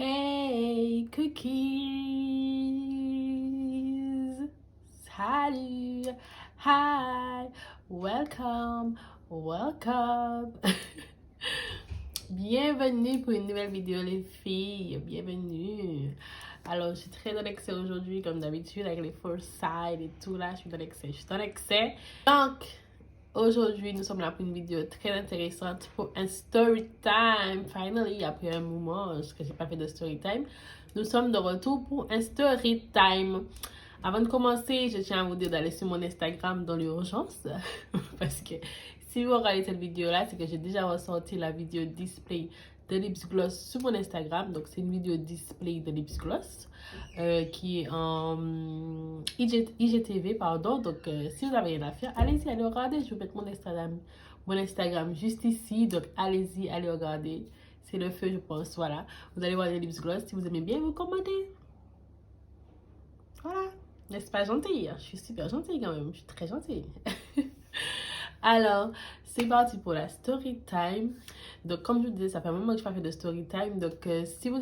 Hey cookies! Salut! Hi! Welcome! Welcome! Bienvenue pour une nouvelle vidéo les filles! Bienvenue! Alors, je suis très dans l'excès aujourd'hui, comme d'habitude, avec les foresight et tout là. Je suis dans l'excès. Donc, aujourd'hui, nous sommes là pour une vidéo très intéressante pour un story time. Finally, après un moment, parce que j'ai pas fait de story time, nous sommes de retour pour un story time. Avant de commencer, je tiens à vous dire d'aller sur mon Instagram dans l'urgence. Parce que si vous regardez cette vidéo-là, c'est que j'ai déjà ressorti la vidéo display de Lips Gloss sur mon Instagram. Donc, c'est une vidéo display de Lips Gloss qui est en IGTV, pardon. Donc, si vous avez rien à faire, allez-y, allez regarder. Je vais mettre mon Instagram juste ici. Donc, allez-y, allez regarder. C'est le feu, je pense. Voilà. Vous allez voir les Lips Gloss. Si vous aimez bien, vous commentez. Voilà. N'est-ce pas gentil? Je suis super gentille quand même. Je suis très gentille. Alors, c'est parti pour la story time. Donc, comme je vous disais, ça fait un moment que je n'ai pas fait de story time. Donc, si vous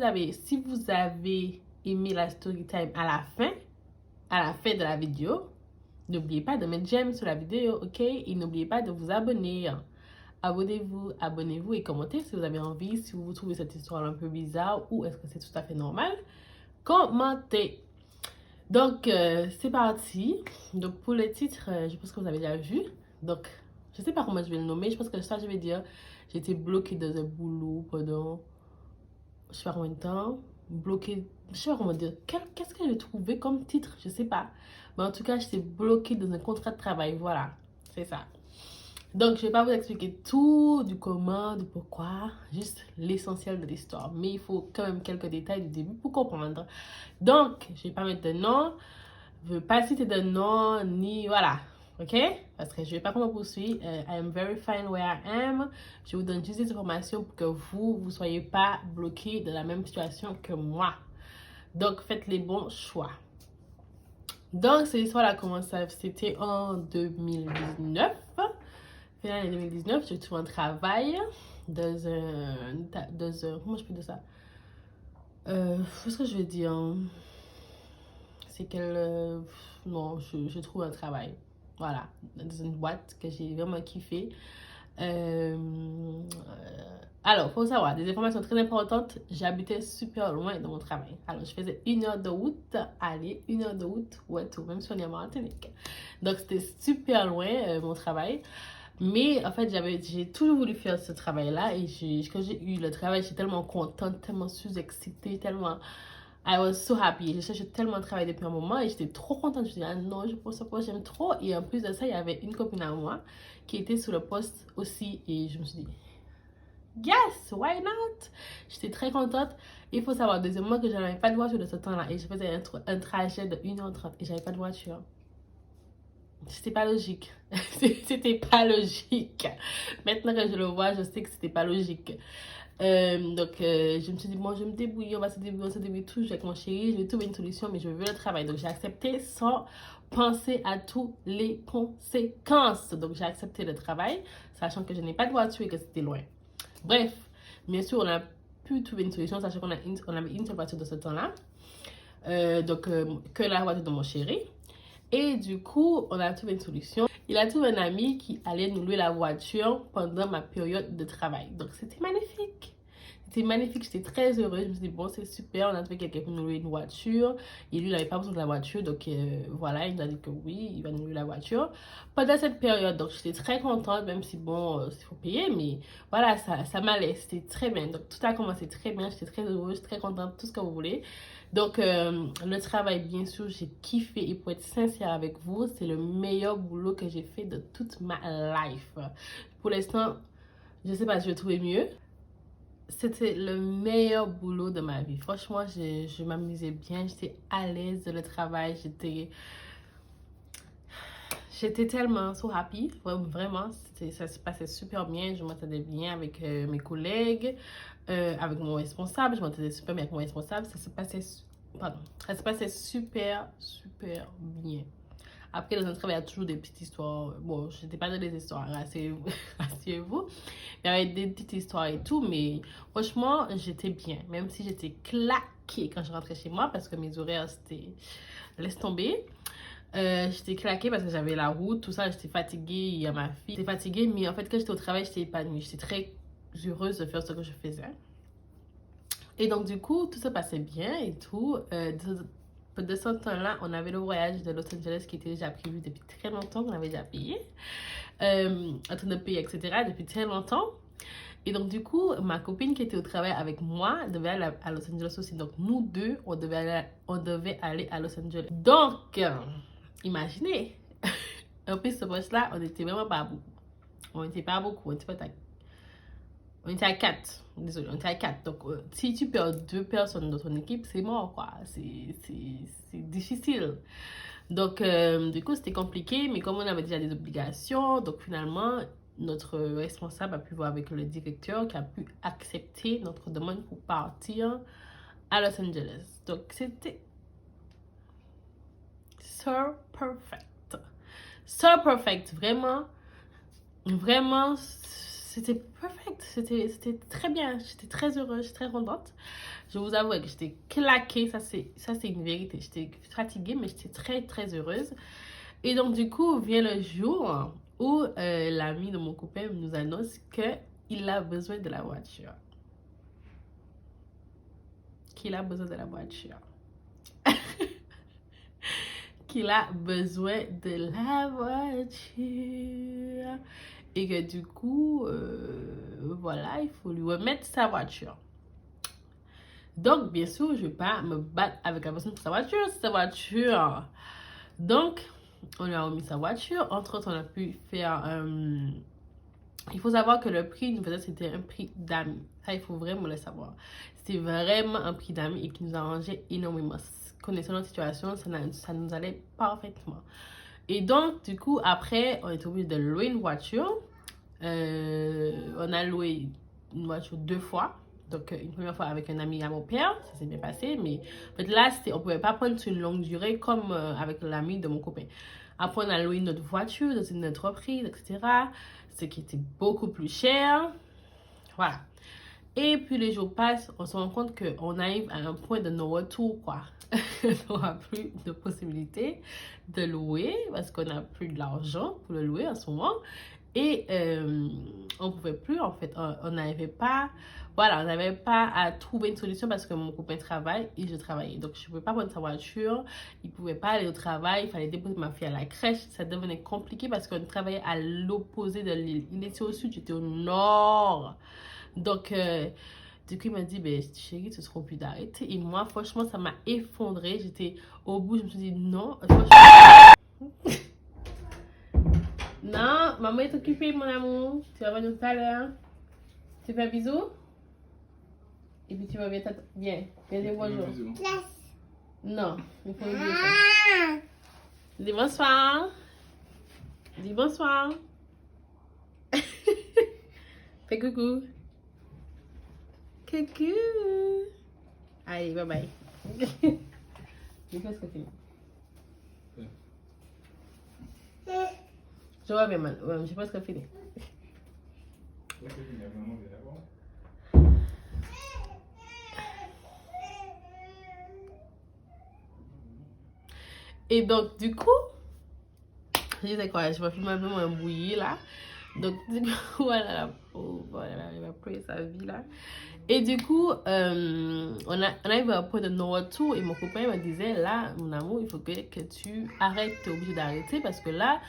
avez aimé la story time à la fin de la vidéo, n'oubliez pas de mettre j'aime sur la vidéo, ok? Et n'oubliez pas de vous abonner. Abonnez-vous et commentez si vous avez envie, si vous trouvez cette histoire un peu bizarre ou est-ce que c'est tout à fait normal. Commentez. Donc, c'est parti. Donc, pour le titre, je pense que vous avez déjà vu. Donc, je sais pas comment je vais le nommer. Je pense que ça, je vais dire, j'étais bloquée dans un boulot pendant, je sais pas combien de temps. Bloquée, je sais pas comment dire. Qu'est-ce que j'ai trouvé comme titre? Je sais pas. Mais en tout cas, j'étais bloquée dans un contrat de travail. Voilà, c'est ça. Donc, je vais pas vous expliquer tout du comment, du pourquoi, juste l'essentiel de l'histoire. Mais il faut quand même quelques détails du début pour comprendre. Donc, je vais pas mettre de nom, je veux pas citer de nom, ni voilà, ok? Parce que je vais pas comment poursuivre. I am very fine where I am. Je vous donne juste des informations pour que vous soyez pas bloqué dans la même situation que moi. Donc, faites les bons choix. Donc, cette histoire-là commence, c'était en 2019. Fin d'année 2019, je trouve un travail dans un comment je peux dire ça? Qu'est-ce que je vais dire? C'est qu'elle non, je trouve un travail, voilà, dans une boîte que j'ai vraiment kiffé. Alors, faut savoir des informations très importantes. J'habitais super loin de mon travail. Alors, je faisais 1 heure de route aller, 1 heure de route retour, même si on est en Martinique. Donc, c'était super loin mon travail. Mais en fait, j'ai toujours voulu faire ce travail-là. Et quand j'ai eu le travail, j'étais tellement contente, tellement sous-excitée, tellement... I was so happy. Je cherchais tellement de travail depuis un moment et j'étais trop contente. Je me disais, ah non, je pense pas, j'aime trop. Et en plus de ça, il y avait une copine à moi qui était sur le poste aussi. Et je me suis dit, yes, why not? J'étais très contente. Il faut savoir, deuxièmement, que je n'avais pas de voiture de ce temps-là. Et je faisais un trajet de 1h30 et j'avais pas de voiture. C'était pas logique. C'était pas logique. Maintenant que je le vois, je sais que c'était pas logique. Donc, je me suis dit, bon, je vais me débrouiller, on va se débrouiller tout avec mon chéri, je vais trouver une solution, mais je veux le travail. Donc, j'ai accepté sans penser à toutes les conséquences. Donc, j'ai accepté le travail, sachant que je n'ai pas de voiture et que c'était loin. Bref, bien sûr, on a pu trouver une solution, sachant qu'on avait une seule voiture de ce temps-là. Que la voiture de mon chéri. Et du coup, on a trouvé une solution. Il a trouvé un ami qui allait nous louer la voiture pendant ma période de travail. Donc, c'était magnifique. C'était magnifique, j'étais très heureuse. Je me suis dit, bon, c'est super, on a trouvé quelqu'un pour nous louer une voiture. Et lui, il n'avait pas besoin de la voiture. Donc, voilà, il nous a dit que oui, il va nous louer la voiture. Pendant cette période, donc, j'étais très contente, même si, bon, il faut payer. Mais voilà, ça m'allait. C'était très bien. Donc, tout a commencé très bien. J'étais très heureuse, très contente, tout ce que vous voulez. Donc, le travail, bien sûr, j'ai kiffé. Et pour être sincère avec vous, c'est le meilleur boulot que j'ai fait de toute ma life. Pour l'instant, je sais pas, je vais trouver mieux. C'était le meilleur boulot de ma vie. Franchement, je m'amusais bien. J'étais à l'aise dans le travail. J'étais tellement so happy. Vraiment, ça se passait super bien. Je m'entendais bien avec mes collègues, avec mon responsable. Je m'entendais super bien avec mon responsable. Ça se passait super, super bien. Après, dans un travail, il y a toujours des petites histoires. Bon, je n'étais pas dans des histoires, rassurez-vous. Il y avait des petites histoires et tout, mais franchement, j'étais bien. Même si j'étais claquée quand je rentrais chez moi, parce que mes horaires, c'était... Laisse tomber. J'étais claquée parce que j'avais la route, tout ça, j'étais fatiguée, il y a ma fille. J'étais fatiguée, mais en fait, quand j'étais au travail, j'étais épanouie. J'étais très heureuse de faire ce que je faisais. Et donc, du coup, tout se passait bien et tout. De ce temps-là, on avait le voyage de Los Angeles qui était déjà prévu depuis très longtemps, qu'on avait déjà payé. En train de payer, etc. depuis très longtemps. Et donc, du coup, ma copine qui était au travail avec moi devait aller à Los Angeles aussi. Donc, nous deux, on devait aller à Los Angeles. Donc, imaginez, en plus, ce poste-là, on n'était vraiment pas beaucoup. On n'était pas beaucoup, on était à 4. Désolé, on était à 4. Donc, si tu perds 2 personnes dans ton équipe, c'est mort, quoi. C'est difficile. Donc, du coup, c'était compliqué, mais comme on avait déjà des obligations, donc finalement, notre responsable a pu voir avec le directeur qui a pu accepter notre demande pour partir à Los Angeles. Donc, c'était so perfect. So perfect, vraiment, vraiment, c'était perfect. C'était très bien. J'étais très heureuse, j'étais très contente. Je vous avoue que j'étais claquée, ça c'est une vérité. J'étais fatiguée, mais j'étais très très heureuse. Et donc du coup, vient le jour où l'ami de mon copain nous annonce qu'il a besoin de la voiture. Qu'il a besoin de la voiture. Qu'il a besoin de la voiture. Et que du coup, voilà, il faut lui remettre sa voiture. Donc, bien sûr, je ne vais pas me battre avec la personne pour sa voiture, c'est sa voiture. Donc, on lui a remis sa voiture. Entre autres, on a pu faire... il faut savoir que le prix, nous faisait, c'était un prix d'amis. Ça, il faut vraiment le savoir. C'était vraiment un prix d'amis et qui nous arrangeait énormément. Connaissant notre situation, ça nous allait parfaitement. Et donc, du coup, après, on est obligé de louer une voiture. On a loué une voiture 2 fois. Donc, une première fois avec un ami à mon père, ça s'est bien passé. Mais en fait, là, on ne pouvait pas prendre sur une longue durée comme avec l'ami de mon copain. Après, on a loué notre voiture dans une entreprise, etc. Ce qui était beaucoup plus cher. Voilà. Et puis, les jours passent, on se rend compte qu'on arrive à un point de non-retour, quoi. On n'aura plus de possibilité de louer parce qu'on n'a plus de l'argent pour le louer en ce moment. Et on ne pouvait plus, en fait, on n'arrivait pas, voilà, on n'avait pas à trouver une solution parce que mon copain travaille et je travaillais. Donc, je ne pouvais pas prendre sa voiture, il ne pouvait pas aller au travail, il fallait déposer ma fille à la crèche. Ça devenait compliqué parce qu'on travaillait à l'opposé de l'île. Il était au sud, j'étais au nord. Donc, du coup, il m'a dit, ben, chérie, ce sera plus d'arrêter. Et moi, franchement, ça m'a effondrée. J'étais au bout, je me suis dit, non, franchement... Non, maman est occupée, mon amour. Tu vas venir tout à l'heure. Tu fais un bisou. Et puis tu vas bien. Viens dire bonjour. Non, il faut oublier ça. Dis bonsoir. Dis bonsoir. Fais coucou. Coucou. Allez, bye bye. J'ai presque fini. Je reviens maintenant. J'ai presque fini. Et donc, du coup, je disais quoi, je vais filmer un bouilli là. Donc, du coup, voilà, voilà, il va prier sa vie là. Et du coup, on arrive à un point de non-retour et mon copain me disait, là, mon amour, il faut que tu arrêtes, tu es obligé d'arrêter parce que là,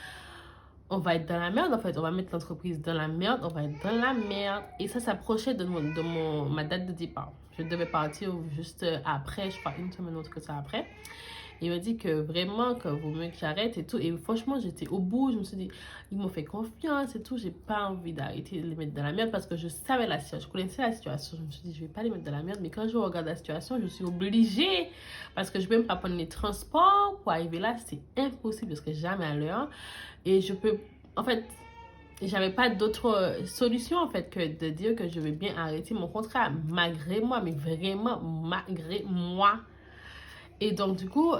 on va être dans la merde en fait, on va mettre l'entreprise dans la merde, on va être dans la merde. Et ça s'approchait de ma date de départ. Je devais partir juste après, je crois une semaine ou autre que ça après. Il m'a dit que vraiment, que vaut mieux que j'arrête et tout. Et franchement, j'étais au bout. Je me suis dit, ils m'ont fait confiance et tout. J'ai pas envie d'arrêter de les mettre dans la merde parce que je savais la situation. Je connaissais la situation. Je me suis dit, je vais pas les mettre dans la merde. Mais quand je regarde la situation, je suis obligée. Parce que je peux même pas prendre les transports pour arriver là. C'est impossible parce que jamais à l'heure. Et je peux, en fait, j'avais pas d'autre solution en fait que de dire que je vais bien arrêter mon contrat malgré moi. Mais vraiment, malgré moi. Et donc, du coup,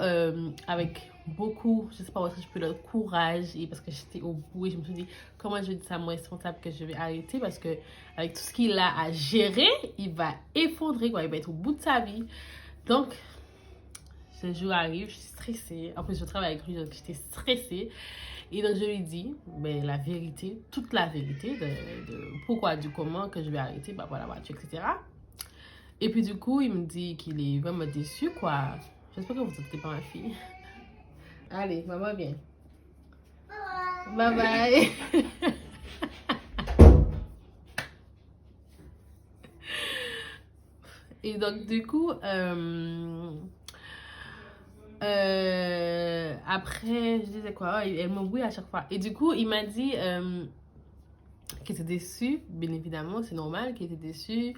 avec beaucoup, je sais pas où est-ce que je peux le courage, et parce que j'étais au bout et je me suis dit, comment je vais dire ça à mon responsable que je vais arrêter parce que avec tout ce qu'il a à gérer, il va effondrer, quoi, il va être au bout de sa vie. Donc, ce jour arrive, je suis stressée. En plus, je travaille avec lui, donc j'étais stressée. Et donc, je lui dis, ben, la vérité, toute la vérité de pourquoi, du comment que je vais arrêter, bah, voilà, voiture, etc. Et puis, du coup, il me dit qu'il est vraiment déçu, quoi. J'espère que vous n'êtes pas ma fille. Allez, maman, viens. Bye bye. Et donc, du coup, après, je disais quoi? Elle m'embrouille à chaque fois. Et du coup, il m'a dit qu'il était déçu, bien évidemment, c'est normal qu'il était déçu,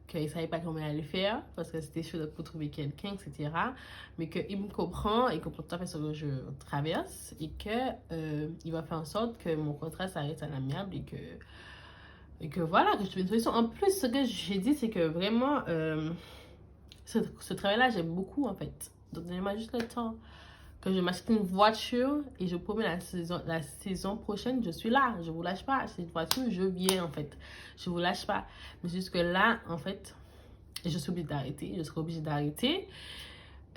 qu'il ne savait pas comment il allait faire, parce que c'était chaud pour trouver quelqu'un, etc. Mais qu'il me comprend et comprend tout à fait ce que je traverse et qu'il va faire en sorte que mon contrat s'arrête à l'amiable et que voilà, que je trouve une solution. En plus, ce que j'ai dit, c'est que vraiment, ce travail-là, j'aime beaucoup en fait. Donc, donnez-moi juste le temps que je m'achète une voiture et je promets la saison prochaine, je suis là, je vous lâche pas. Cette voiture, je viens en fait. Je vous lâche pas. Mais jusque là, en fait, je suis obligée d'arrêter. Je serai obligée d'arrêter.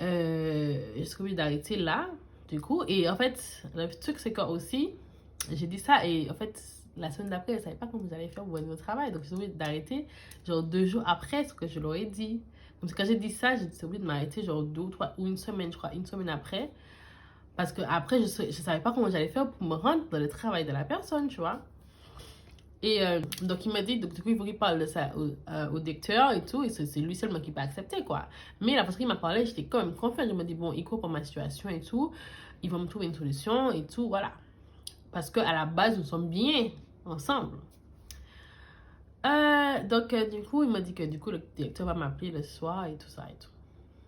Je serai obligée d'arrêter là, du coup. Et en fait, le truc, c'est que aussi, j'ai dit ça et en fait, la semaine d'après, elle ne savait pas comment vous allez faire pour votre travail. Donc, je suis obligée d'arrêter genre 2 jours après ce que je leur ai dit. Donc, quand j'ai dit ça, j'ai obligée de m'arrêter genre 2 ou 3 ou une semaine, je crois, une semaine après. Parce que après, je ne savais pas comment j'allais faire pour me rendre dans le travail de la personne, tu vois. Et donc, il m'a dit, donc, du coup, il faut qu'il parle de ça au directeur et tout. Et c'est lui seulement qui peut accepter, quoi. Mais la façon qu'il m'a parlé, j'étais quand même confiante. Je me dis, bon, il comprend ma situation et tout. Il va me trouver une solution et tout, voilà. Parce qu'à la base, nous sommes bien ensemble. Donc, du coup, il m'a dit que du coup, le directeur va m'appeler le soir et tout ça et tout.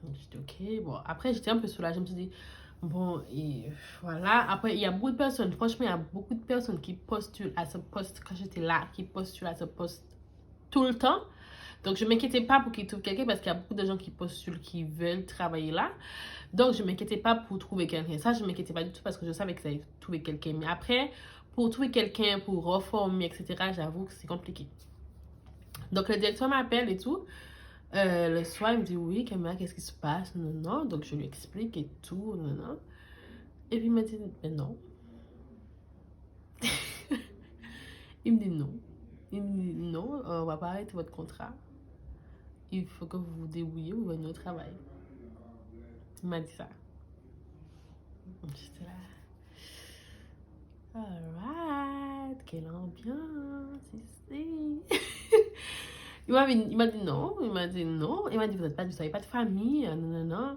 Donc, j'étais ok. Bon, après, j'étais un peu soulagée. Je me suis dit, bon, et voilà. Après, il y a beaucoup de personnes, franchement, il y a beaucoup de personnes qui postulent à ce poste, quand j'étais là, qui postulent à ce poste tout le temps. Donc, je ne m'inquiétais pas pour qu'ils trouvent quelqu'un parce qu'il y a beaucoup de gens qui postulent, qui veulent travailler là. Donc, je ne m'inquiétais pas pour trouver quelqu'un. Ça, je ne m'inquiétais pas du tout parce que je savais que ça allait trouver quelqu'un. Mais après, pour trouver quelqu'un, pour reformer, etc., j'avoue que c'est compliqué. Donc, le directeur m'appelle et tout. Le soir, il me dit oui, Caméra, qu'est-ce qui se passe? Non, non. Donc, je lui explique et tout. Non, non. Et puis, il m'a dit, mais non. Il me dit non. Il me dit non, on va pas arrêter votre contrat. Il faut que vous vous débrouillez, vous venez au travail. Il m'a dit ça. J'étais là. Alright, quelle ambiance ici. Il m'a dit non. Il m'a dit non. Il m'a dit, vous n'avez pas de famille. Non, non, non.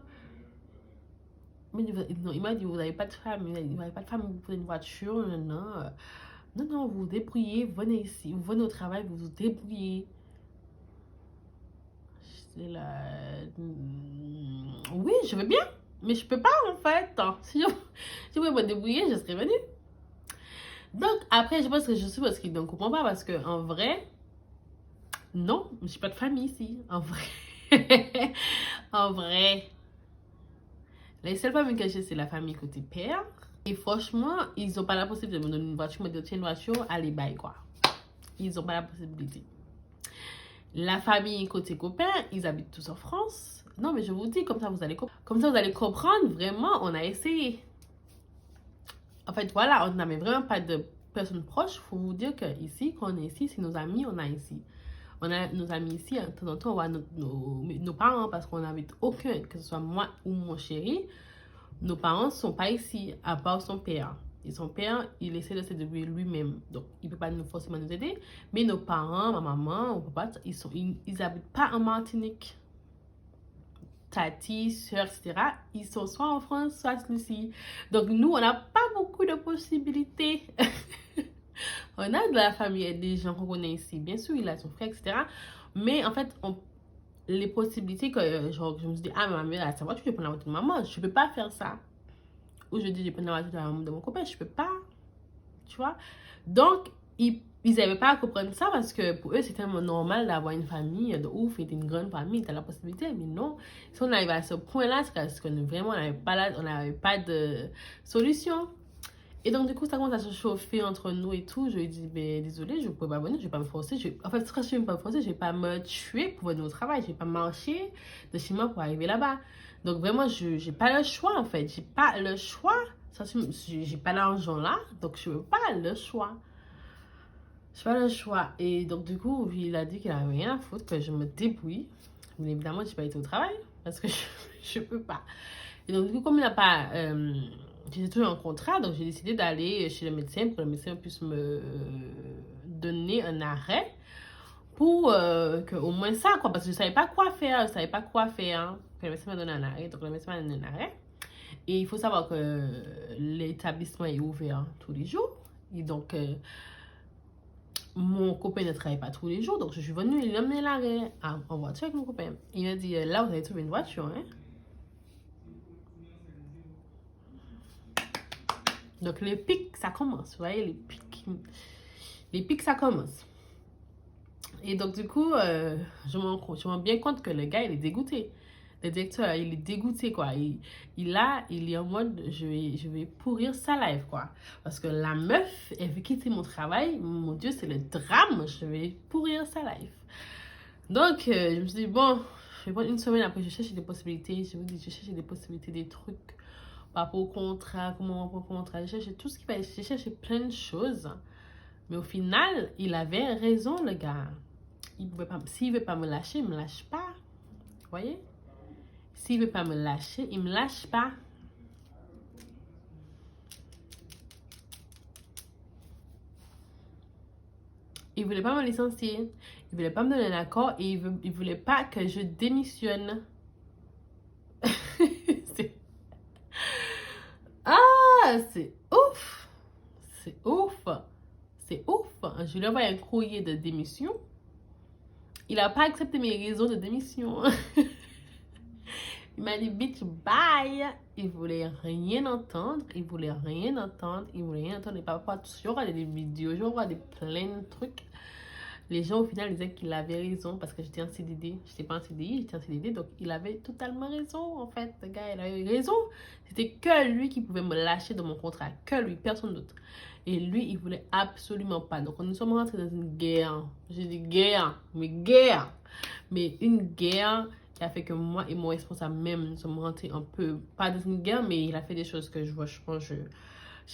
Il m'a dit, vous n'avez pas de famille. Vous n'avez pas de famille, vous prenez une voiture. Non, non. Non, non, vous vous débrouillez. Vous venez ici. Vous venez au travail, vous vous débrouillez. J'étais là. Oui, je veux bien. Mais je peux pas, en fait. Si je voulais me débrouiller, je serais venue. Donc, après, je pense que je suppose qu'il ne comprend pas parce que en vrai, non, je n'ai pas de famille ici. En vrai. En vrai. Les seules familles que j'ai, c'est la famille côté père. Et franchement, ils n'ont pas la possibilité de me donner une voiture, me dire, tiens, une voiture, allez, bye, quoi. Ils n'ont pas la possibilité. La famille côté copain, ils habitent tous en France. Non, mais je vous dis, comme ça, vous allez comprendre. Vraiment, on a essayé. En fait, voilà, on n'avait vraiment pas de personnes proches. Il faut vous dire que ici, quand on est ici, c'est nos amis, on a ici. On a nos amis ici, de temps en temps, on voit nos parents parce qu'on n'habite aucun, que ce soit moi ou mon chéri. Nos parents ne sont pas ici, à part son père. Et son père, il essaie de se débrouiller lui-même. Donc, il ne peut pas forcément nous aider. Mais nos parents, ma maman, mon papa, ils n'habitent pas en Martinique. Tati, soeur, etc. Ils sont soit en France, soit ici. Donc, nous, on n'a pas beaucoup de possibilités. On a de la famille et des gens qu'on connaît ici. Bien sûr, il a son frère, etc. Mais en fait, les possibilités que genre, je me dis, ah, ma mère, à savoir, tu peux prendre la voiture de maman. Je ne peux pas faire ça. Ou je dis, je peux prendre la voiture de la maman de mon copain. Je ne peux pas. Tu vois? Donc, ils n'avaient pas à comprendre ça parce que pour eux, c'était tellement normal d'avoir une famille de ouf et une grande famille, t'as la possibilité. Mais non, si on arrive à ce point-là, c'est parce que vraiment, on n'avait pas de solution. Et donc, du coup, ça commence à se chauffer entre nous et tout. Je lui dis, ben, désolé, je ne peux pas venir, je ne vais pas me forcer. En fait, quand je ne vais pas me forcer, je ne vais pas me tuer pour venir au travail. Je ne vais pas marcher de chez moi pour arriver là-bas. Donc, vraiment, je n'ai pas le choix, en fait. J'ai pas le choix. J'ai pas l'argent là, donc je n'ai pas le choix. Je n'ai pas le choix. Et donc, du coup, il a dit qu'il n'avait rien à foutre, que je me débrouille. Mais évidemment, je n'ai pas été au travail parce que je ne peux pas. Et donc, du coup, comme il n'a pas... J'étais toujours en contrat, donc j'ai décidé d'aller chez le médecin pour que le médecin puisse me donner un arrêt pour que au moins ça, quoi, parce que je savais pas quoi faire, je savais pas quoi faire. Le médecin m'a donné un arrêt, donc le médecin m'a donné un arrêt. Et il faut savoir que l'établissement est ouvert tous les jours. Et donc, mon copain ne travaille pas tous les jours, donc je suis venue, il m'a amené l'arrêt en voiture avec mon copain. Il m'a dit, là, vous avez trouvé une voiture, hein? Donc, les pics, ça commence. Vous voyez, les pics, ça commence. Et donc, du coup, je me rends bien compte que le gars, il est dégoûté. Le directeur, il est dégoûté, quoi. Il est en mode, je vais pourrir sa life, quoi. Parce que la meuf, elle veut quitter mon travail. Mon Dieu, c'est le drame. Je vais pourrir sa life. Donc, je me suis dit, bon, je vais prendre une semaine après, je cherche des possibilités. Je vous dis, je cherche des possibilités, des trucs. Par rapport au contrat, comment on prend contrat. Je cherchais tout ce qui va. J'ai cherché plein de choses. Mais au final, il avait raison, le gars. S'il ne veut pas me lâcher, il ne me lâche pas. Vous voyez? S'il ne veut pas me lâcher, il ne me lâche pas. Il ne voulait pas me licencier. Il ne voulait pas me donner un accord et il ne voulait pas que je démissionne. Ah, c'est ouf. C'est ouf. C'est ouf. Je lui ai envoyé un courrier de démission. Il n'a pas accepté mes raisons de démission. Il m'a dit, bitch, bye. Il voulait rien entendre. Il voulait rien entendre. Il voulait rien entendre. Et parfois, je regardais des vidéos, je regardais plein de trucs. Les gens, au final, disaient qu'il avait raison parce que j'étais en CDD. J'étais pas en CDI, j'étais en CDD. Donc, il avait totalement raison, en fait. Le gars, il avait raison. C'était que lui qui pouvait me lâcher de mon contrat. Que lui, personne d'autre. Et lui, il voulait absolument pas. Donc, nous sommes rentrés dans une guerre. J'ai dit guerre, mais guerre. Mais une guerre qui a fait que moi et mon responsable même, nous sommes rentrés un peu, pas dans une guerre, mais il a fait des choses que je pense, je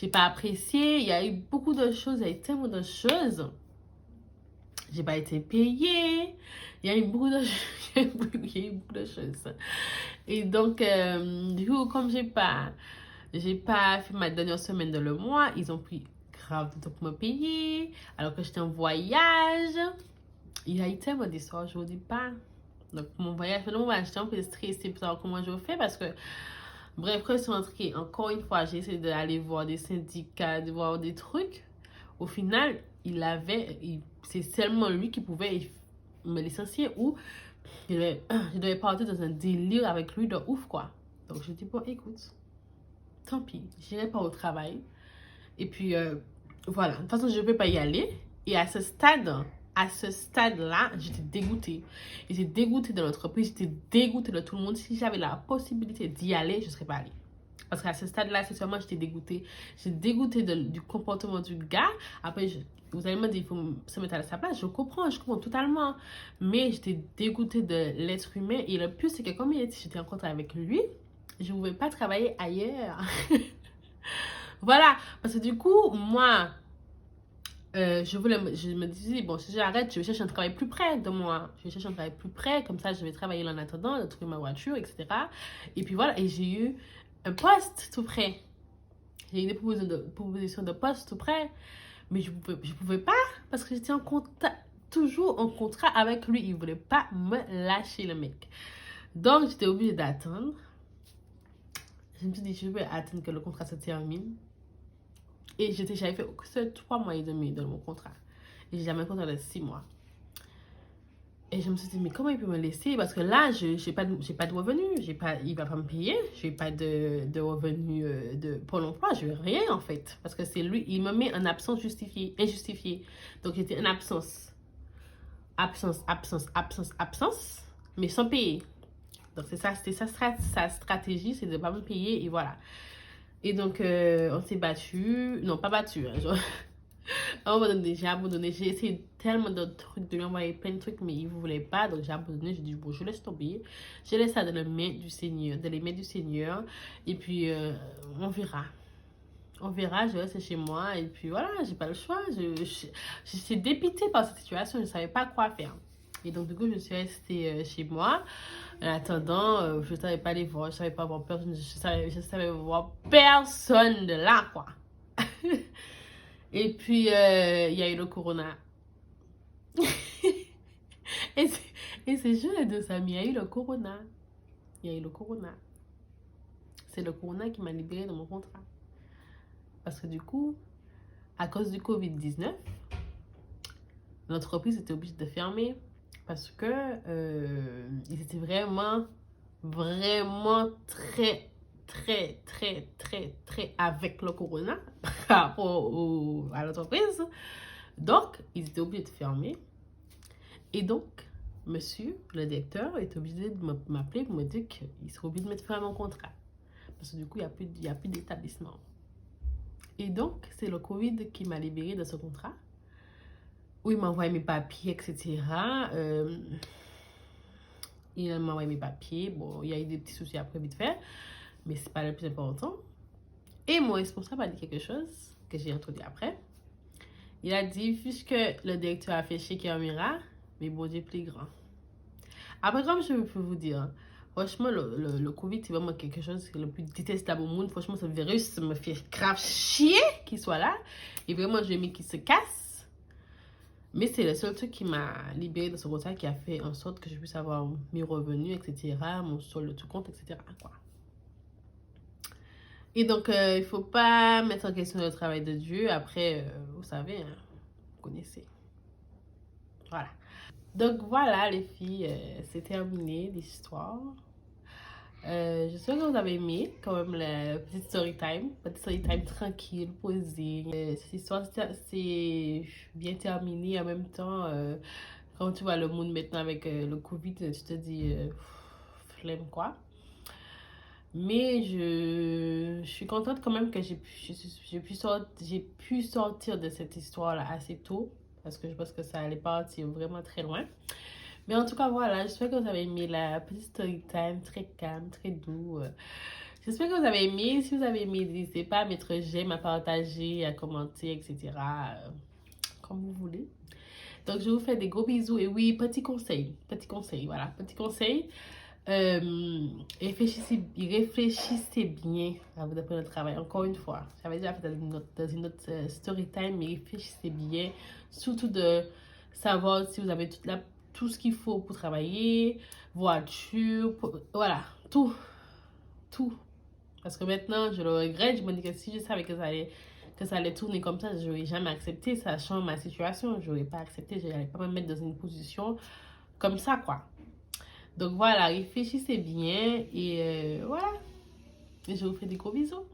n'ai pas apprécié. Il y a eu beaucoup de choses, il y a eu tellement de choses. J'ai pas été payée. Il y a eu beaucoup de choses. Et donc, du coup, comme j'ai pas fait ma dernière semaine de le mois, ils ont pris grave de temps pour me payer. Alors que j'étais en voyage. Il y a eu tellement d'histoires, je vous dis pas. Donc, mon voyage, j'étais un peu stressée pour savoir comment je fais parce que, bref, quand je suis rentrée, encore une fois, j'ai essayé d'aller voir des syndicats, de voir des trucs. Au final, c'est seulement lui qui pouvait me licencier ou je devais partir dans un délire avec lui de ouf, quoi. Donc, je dis, bon, écoute, tant pis, j'irai pas au travail. Et puis, voilà, de toute façon, je ne peux pas y aller. Et à ce stade-là, j'étais dégoûtée. J'étais dégoûtée de l'entreprise, j'étais dégoûtée de tout le monde. Si j'avais la possibilité d'y aller, je ne serais pas allée. Parce qu'à ce stade-là, c'est seulement j'étais dégoûtée. J'étais dégoûtée du comportement du gars. Après, vous allez me dire, il faut se mettre à sa place. Je comprends totalement. Mais j'étais dégoûtée de l'être humain. Et le plus, c'est que comme j'étais en contrat avec lui, je ne pouvais pas travailler ailleurs. Voilà. Parce que du coup, moi, je me disais, bon, si j'arrête, je vais chercher un travail plus près de moi. Je vais chercher un travail plus près. Comme ça, je vais travailler là en attendant de trouver ma voiture, etc. Et puis voilà. Et j'ai eu un poste tout près. J'ai eu des propositions de poste tout près. Mais je pouvais pas parce que j'étais toujours en contrat avec lui. Il voulait pas me lâcher, le mec. Donc, j'étais obligée d'attendre. Je me suis dit, je vais attendre que le contrat se termine. Et j'avais fait 3 mois et demi de mon contrat. Et j'ai jamais un contrat de 6 mois. Et je me suis dit, mais comment il peut me laisser? Parce que là, je n'ai pas, pas de revenus, il va pas me payer, je n'ai pas de revenus de Pôle emploi, je n'ai rien en fait. Parce que c'est lui, il me met en absence injustifiée. Donc j'étais en absence, absence, mais sans payer. Donc c'est ça, c'était sa stratégie, c'est de ne pas me payer et voilà. Et donc on s'est battu, non pas battu, hein, genre, à un moment donné, j'ai abandonné. J'ai essayé tellement d'autres trucs, de lui envoyer plein de trucs, mais il ne voulait pas. Donc j'ai abandonné. J'ai dit, bon, je laisse tomber. Je laisse ça dans les mains du Seigneur. Dans les mains du Seigneur. Et puis, on verra. On verra, je reste chez moi. Et puis voilà, j'ai pas le choix. Je suis dépitée par cette situation. Je ne savais pas quoi faire. Et donc, du coup, je suis restée chez moi. En attendant, je ne savais pas les voir. Je ne savais pas voir personne. Je savais voir personne de là, quoi. Et puis, il y a eu le corona. et c'est juste les deux amis. Il y a eu le corona. Il y a eu le corona. C'est le corona qui m'a libérée de mon contrat. Parce que du coup, à cause du Covid-19, l'entreprise était obligée de fermer. Parce que ils étaient vraiment très avec le corona par rapport à l'entreprise. Donc, ils étaient obligés de fermer. Et donc, monsieur, le directeur, est obligé de m'appeler pour me dire qu'il serait obligé de mettre fin à mon contrat. Parce que du coup, il n'y a plus d'établissement. Et donc, c'est le Covid qui m'a libérée de ce contrat. Où il m'a envoyé mes papiers, etc. Il m'a envoyé mes papiers. Bon, il y a eu des petits soucis après vite fait. Mais c'est pas le plus important. Et mon responsable a dit quelque chose que j'ai entendu après. Il a dit, puisque le directeur a fait chier un miracle, mais bon Dieu plus grand. Après, comme je peux vous dire, franchement, le Covid, c'est vraiment quelque chose, c'est le plus détestable au monde. Franchement, ce virus me fait grave chier qu'il soit là. Et vraiment, j'ai mis qu'il se casse. Mais c'est le seul truc qui m'a libéré de ce contrat, qui a fait en sorte que je puisse avoir mes revenus, etc., mon solde de tout compte, etc., quoi. Et donc, il ne faut pas mettre en question le travail de Dieu. Après, vous savez, hein, vous connaissez. Voilà. Donc, voilà, les filles, c'est terminé l'histoire. J'espère que vous avez aimé quand même la petite story time tranquille, posée. Cette histoire, c'est bien terminé. En même temps, quand tu vois le monde maintenant avec le Covid, tu te dis, flemme quoi. Mais je suis contente quand même que j'ai pu sortir de cette histoire-là assez tôt. Parce que je pense que ça allait partir vraiment très loin. Mais en tout cas, voilà, j'espère que vous avez aimé la petite story time, très calme, très doux. J'espère que vous avez aimé. Si vous avez aimé, n'hésitez pas à mettre j'aime, à partager, à commenter, etc. Comme vous voulez. Donc, je vous fais des gros bisous. Et oui, petit conseil, voilà, petit conseil. Réfléchissez bien avant de prendre le travail. Encore une fois, j'avais déjà fait dans une autre story time, mais réfléchissez bien. Surtout de savoir si vous avez tout ce qu'il faut pour travailler, voiture, voilà, tout. Parce que maintenant, je le regrette. Je me dis que si je savais que ça allait tourner comme ça, je n'aurais jamais accepté. Ça change ma situation. Je n'aurais pas accepté. Je n'allais pas me mettre dans une position comme ça, quoi. Donc voilà, réfléchissez bien et voilà. Et je vous fais des gros bisous.